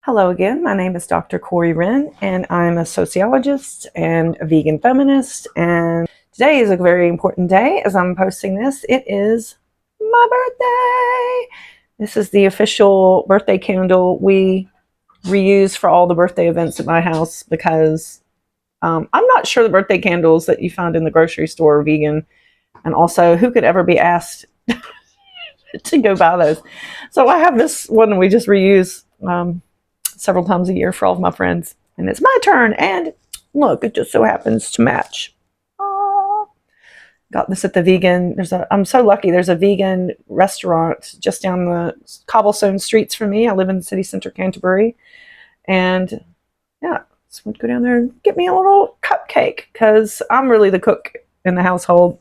Hello again, my name is Dr. Corey Wren, and I'm a sociologist and a vegan feminist, and today is a very important day as I'm posting this. It is my birthday! This is the official birthday candle we reuse for all the birthday events at my house because I'm not sure the birthday candles that you find in the grocery store are vegan, and also who could ever be asked to go buy those. So I have this one we just reuse several times a year for all of my friends, and it's my turn, and look, it just so happens to match. Aww. Got this at the vegan, I'm so lucky, there's a vegan restaurant just down the cobblestone streets from me. I live in city center Canterbury, and yeah, so I'm gonna go down there and get me a little cupcake because I'm really the cook in the household.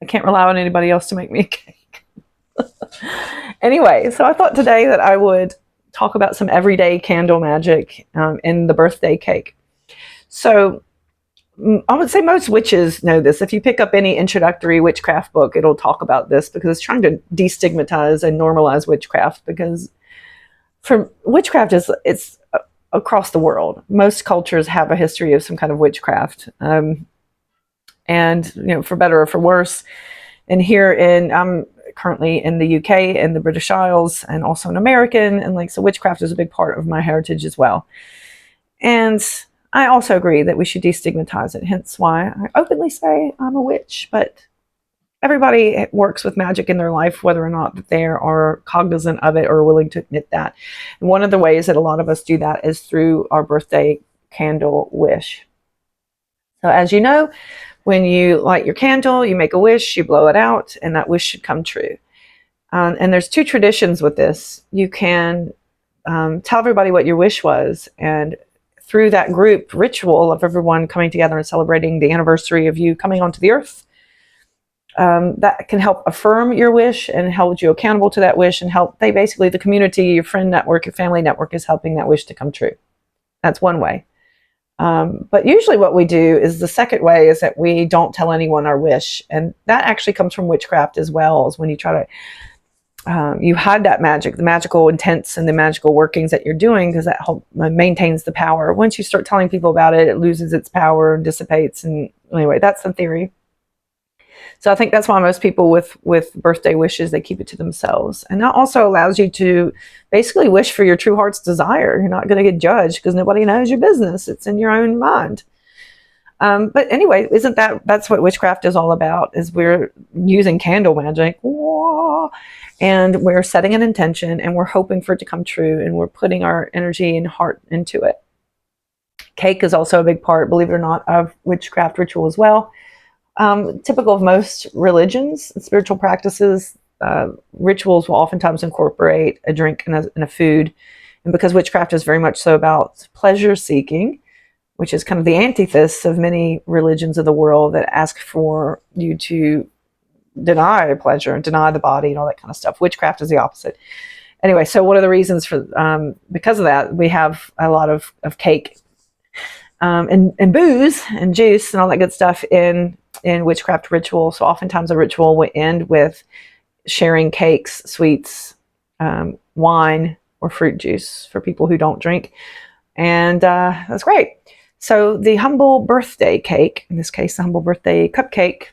I can't rely on anybody else to make me a cake. Anyway, so I thought today that I would talk about some everyday candle magic in the birthday cake. So I would say most witches know this. If you pick up any introductory witchcraft book, it'll talk about this because it's trying to destigmatize and normalize witchcraft, because for witchcraft it's across the world. Most cultures have a history of some kind of witchcraft, and for better or for worse. And here I'm currently in the UK and the British Isles, and also an American, and so witchcraft is a big part of my heritage as well. And I also agree that we should destigmatize it, hence why I openly say I'm a witch. But everybody works with magic in their life, whether or not they are cognizant of it or willing to admit that. And one of the ways that a lot of us do that is through our birthday candle wish. So as you know, when you light your candle, you make a wish, you blow it out, and that wish should come true. And there's two traditions with this. You can tell everybody what your wish was, and through that group ritual of everyone coming together and celebrating the anniversary of you coming onto the earth, that can help affirm your wish and hold you accountable to that wish, and basically the community, your friend network, your family network is helping that wish to come true. That's one way. But usually what we do is the second way is that we don't tell anyone our wish. And that actually comes from witchcraft as well, is when you try to, you hide that magic, the magical intents and the magical workings that you're doing, because that maintains the power. Once you start telling people about it, it loses its power and dissipates. And anyway, that's the theory. So I think that's why most people with birthday wishes, they keep it to themselves. And that also allows you to basically wish for your true heart's desire. You're not going to get judged because nobody knows your business. It's in your own mind. But anyway, that's what witchcraft is all about, is we're using candle magic. Whoa, and we're setting an intention, and we're hoping for it to come true, and we're putting our energy and heart into it. Cake is also a big part, believe it or not, of witchcraft ritual as well. Typical of most religions and spiritual practices, rituals will oftentimes incorporate a drink and a food. And because witchcraft is very much so about pleasure seeking, which is kind of the antithesis of many religions of the world that ask for you to deny pleasure and deny the body and all that kind of stuff. Witchcraft is the opposite. Anyway, so one of the reasons for, because of that, we have a lot of cake and booze and juice and all that good stuff in witchcraft ritual. So oftentimes a ritual will end with sharing cakes, sweets, wine, or fruit juice for people who don't drink. And that's great. So the humble birthday cake, in this case the humble birthday cupcake,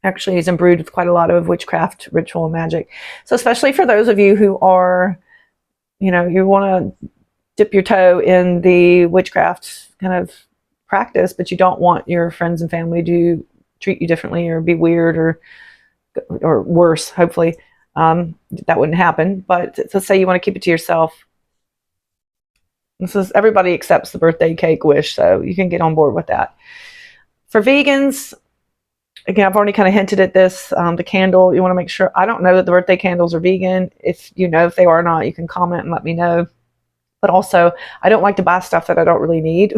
actually is imbued with quite a lot of witchcraft ritual magic. So especially for those of you who are, you want to dip your toe in the witchcraft kind of practice, but you don't want your friends and family to treat you differently or be weird or worse, hopefully. That wouldn't happen. But let's say you want to keep it to yourself. Everybody accepts the birthday cake wish, so you can get on board with that. For vegans, again, I've already kind of hinted at this. The candle, you want to make sure. I don't know that the birthday candles are vegan. If you know if they are or not, you can comment and let me know. But also, I don't like to buy stuff that I don't really need.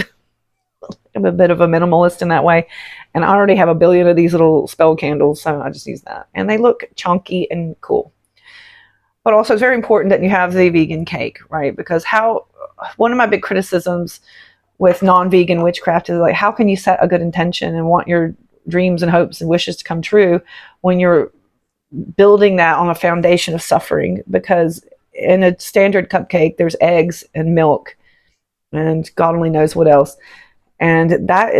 I'm a bit of a minimalist in that way. And I already have a billion of these little spell candles, so I just use that. And they look chunky and cool. But also, it's very important that you have the vegan cake, right? Because one of my big criticisms with non-vegan witchcraft is how can you set a good intention and want your dreams and hopes and wishes to come true when you're building that on a foundation of suffering? Because in a standard cupcake, there's eggs and milk and God only knows what else. And that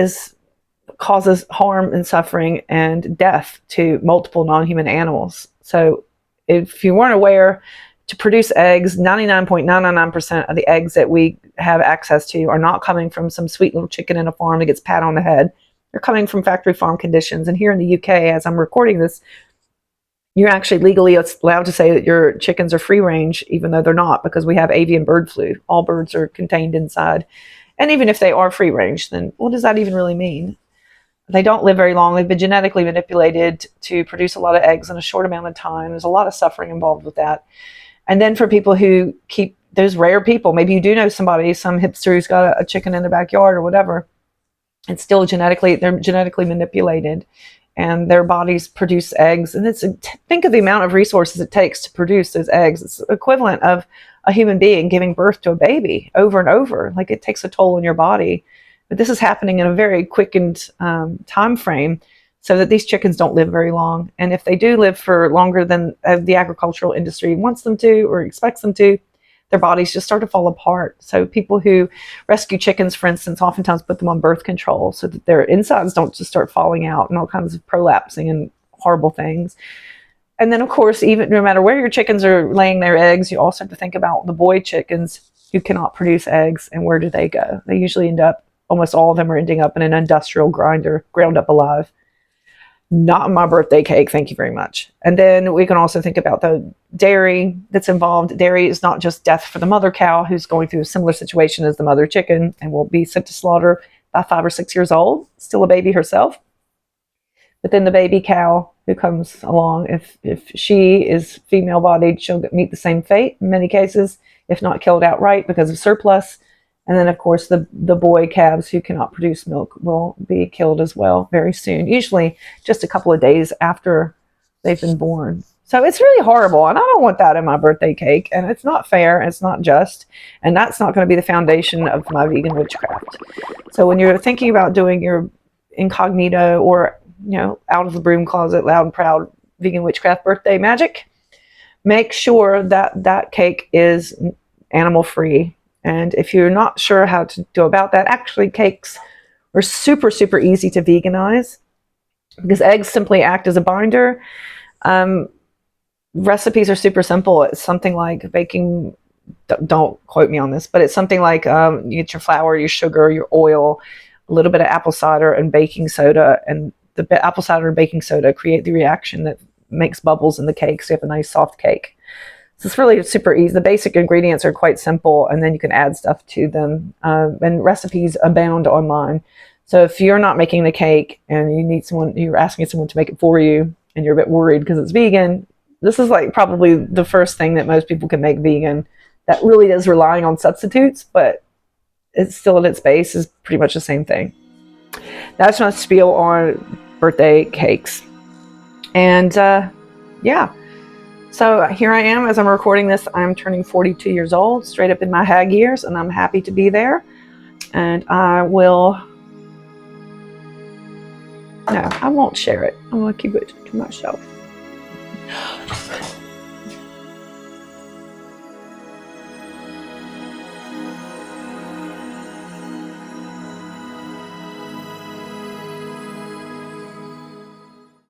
causes harm and suffering and death to multiple non-human animals. So if you weren't aware, to produce eggs, 99.999% of the eggs that we have access to are not coming from some sweet little chicken in a farm that gets pat on the head. They're coming from factory farm conditions. And here in the UK, as I'm recording this, you're actually legally allowed to say that your chickens are free range, even though they're not, because we have avian bird flu. All birds are contained inside. And even if they are free range, then what does that even really mean? They don't live very long. They've been genetically manipulated to produce a lot of eggs in a short amount of time. There's a lot of suffering involved with that. And then for people who keep, those rare people, maybe you do know somebody, some hipster who's got a chicken in their backyard or whatever, it's still they're genetically manipulated and their bodies produce eggs. And think of the amount of resources it takes to produce those eggs. It's equivalent of a human being giving birth to a baby over and over. Like, it takes a toll on your body. But this is happening in a very quickened time frame, so that these chickens don't live very long. And if they do live for longer than the agricultural industry wants them to or expects them to, their bodies just start to fall apart. So people who rescue chickens, for instance, oftentimes put them on birth control so that their insides don't just start falling out and all kinds of prolapsing and horrible things. And then, of course, even no matter where your chickens are laying their eggs, you also have to think about the boy chickens who cannot produce eggs, and where do they go? They usually almost all of them are ending up in an industrial grinder, ground up alive. Not my birthday cake, thank you very much. And then we can also think about the dairy that's involved. Dairy is not just death for the mother cow, who's going through a similar situation as the mother chicken and will be sent to slaughter by 5 or 6 years old, still a baby herself. But then the baby cow who comes along, if she is female bodied, she'll meet the same fate in many cases, if not killed outright because of surplus. And then, of course, the boy calves who cannot produce milk will be killed as well very soon, usually just a couple of days after they've been born. So it's really horrible, and I don't want that in my birthday cake, and it's not fair, it's not just, and that's not going to be the foundation of my vegan witchcraft. So when you're thinking about doing your incognito or, out of the broom closet, loud and proud vegan witchcraft birthday magic, make sure that that cake is animal free. And if you're not sure how to go about that, actually cakes are super, super easy to veganize because eggs simply act as a binder. Recipes are super simple. It's something like baking, don't quote me on this, but it's something like you get your flour, your sugar, your oil, a little bit of apple cider and baking soda. And the apple cider and baking soda create the reaction that makes bubbles in the cake, so you have a nice soft cake. So it's really super easy. The basic ingredients are quite simple, and then you can add stuff to them. And recipes abound online. So if you're not making the cake and you're asking someone to make it for you, and you're a bit worried because it's vegan, this is like probably the first thing that most people can make vegan that really is relying on substitutes, but it's still at its base is pretty much the same thing. That's my spiel on birthday cakes. And yeah. So here I am as I'm recording this. I'm turning 42 years old, straight up in my hag years, and I'm happy to be there. And I won't share it. I'm going to keep it to myself.